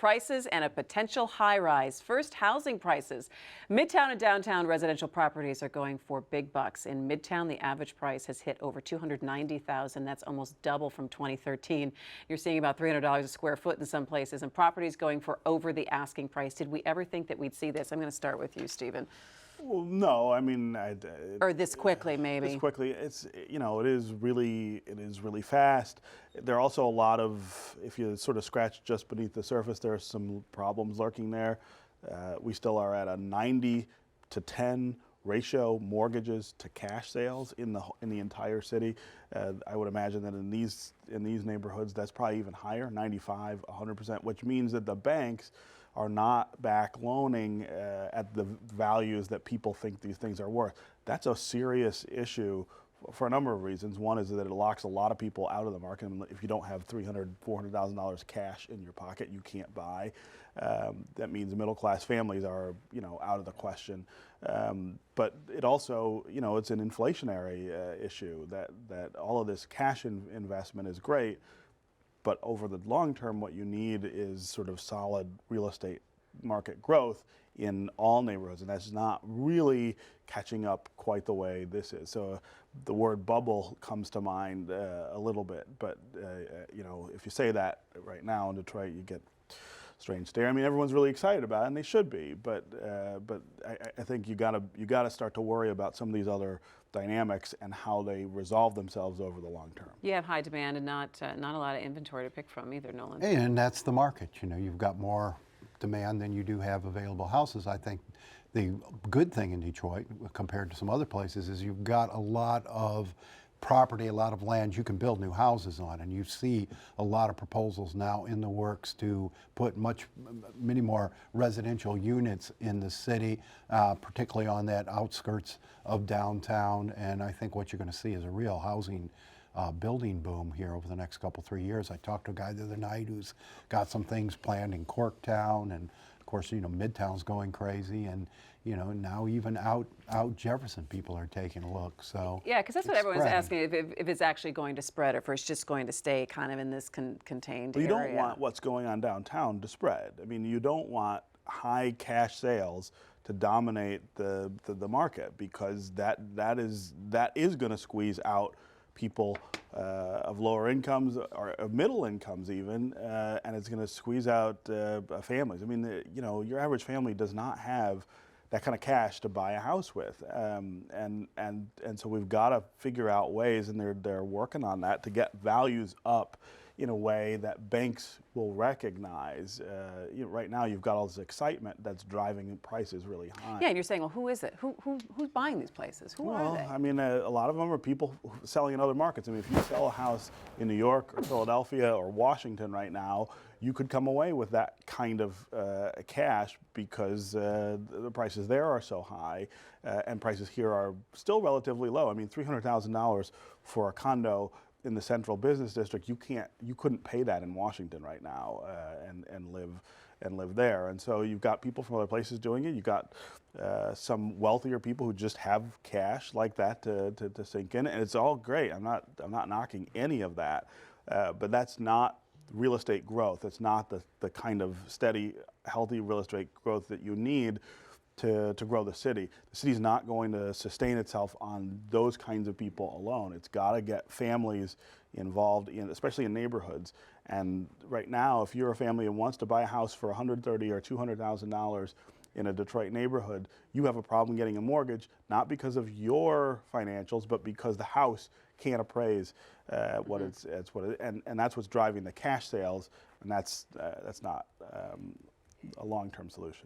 prices and a potential high rise. First, housing prices. Midtown and downtown residential properties are going for big bucks. In Midtown, the average price has hit over $290,000. That's almost double from 2013. You're seeing about $300 a square foot in some places, and properties going for over the asking price. Did we ever think that we'd see this? I'm going to start with you, Stephen. Well, no, I mean, or this quickly, maybe. This quickly, it is really fast. There are also a lot of, if you sort of scratch just beneath the surface, there are some problems lurking there. We still are at a 90-to-10 ratio mortgages to cash sales in the entire city. I would imagine that in these neighborhoods, that's probably even higher, 95, 100%, which means that the banks are not back loaning at the values that people think these things are worth. That's a serious issue for a number of reasons. One is that it locks a lot of people out of the market. And if you don't have $300,000, $400,000 cash in your pocket, you can't buy. That means middle-class families are, out of the question. But it also, it's an inflationary issue that all of this cash investment is great. But over the long term, what you need is sort of solid real estate market growth in all neighborhoods, and that's not really catching up quite the way this is. So the word bubble comes to mind a little bit, but if you say that right now in Detroit, you get strange stare. I mean, everyone's really excited about it, and they should be. But I think you gotta start to worry about some of these other dynamics and how they resolve themselves over the long term. You have high demand and not a lot of inventory to pick from either, Nolan. And that's the market. You've got more demand than you do have available houses. I think the good thing in Detroit, compared to some other places, is you've got a lot of property, a lot of land you can build new houses on, and you see a lot of proposals now in the works to put many more residential units in the city, particularly on that outskirts of downtown. And I think what you're going to see is a real housing building boom here over the next 3 years. I talked to a guy the other night who's got some things planned in Corktown, and of course, Midtown's going crazy, and now even out Jefferson, people are taking a look. So yeah, because that's what everyone's asking, if it's actually going to spread, or if it's just going to stay kind of in this contained area. You don't want what's going on downtown to spread. I mean, you don't want high cash sales to dominate the market, because that is going to squeeze out people of lower incomes or of middle incomes even, and it's going to squeeze out families. I mean, your average family does not have that kind of cash to buy a house with, and so we've got to figure out ways, and they're working on that, to get values up in a way that banks will recognize. Right now, you've got all this excitement that's driving prices really high. Yeah, and you're saying, well, who is it? Who's buying these places? Who are they? I mean, a lot of them are people selling in other markets. I mean, if you sell a house in New York or Philadelphia or Washington right now, you could come away with that kind of cash, because the prices there are so high, and prices here are still relatively low. I mean, $300,000 for a condo in the central business district, you couldn't pay that in Washington right now, and live there. And so you've got people from other places doing it. You've got some wealthier people who just have cash like that to sink in, and it's all great. I'm not knocking any of that, but that's not real estate growth. It's not the kind of steady, healthy real estate growth that you need to grow the city. The city's not going to sustain itself on those kinds of people alone. It's got to get families involved especially in neighborhoods. And right now, if you're a family and wants to buy a house for $130,000 or $200,000 in a Detroit neighborhood, you have a problem getting a mortgage, not because of your financials, but because the house can't appraise what it's what it, and that's what's driving the cash sales, and that's not a long-term solution.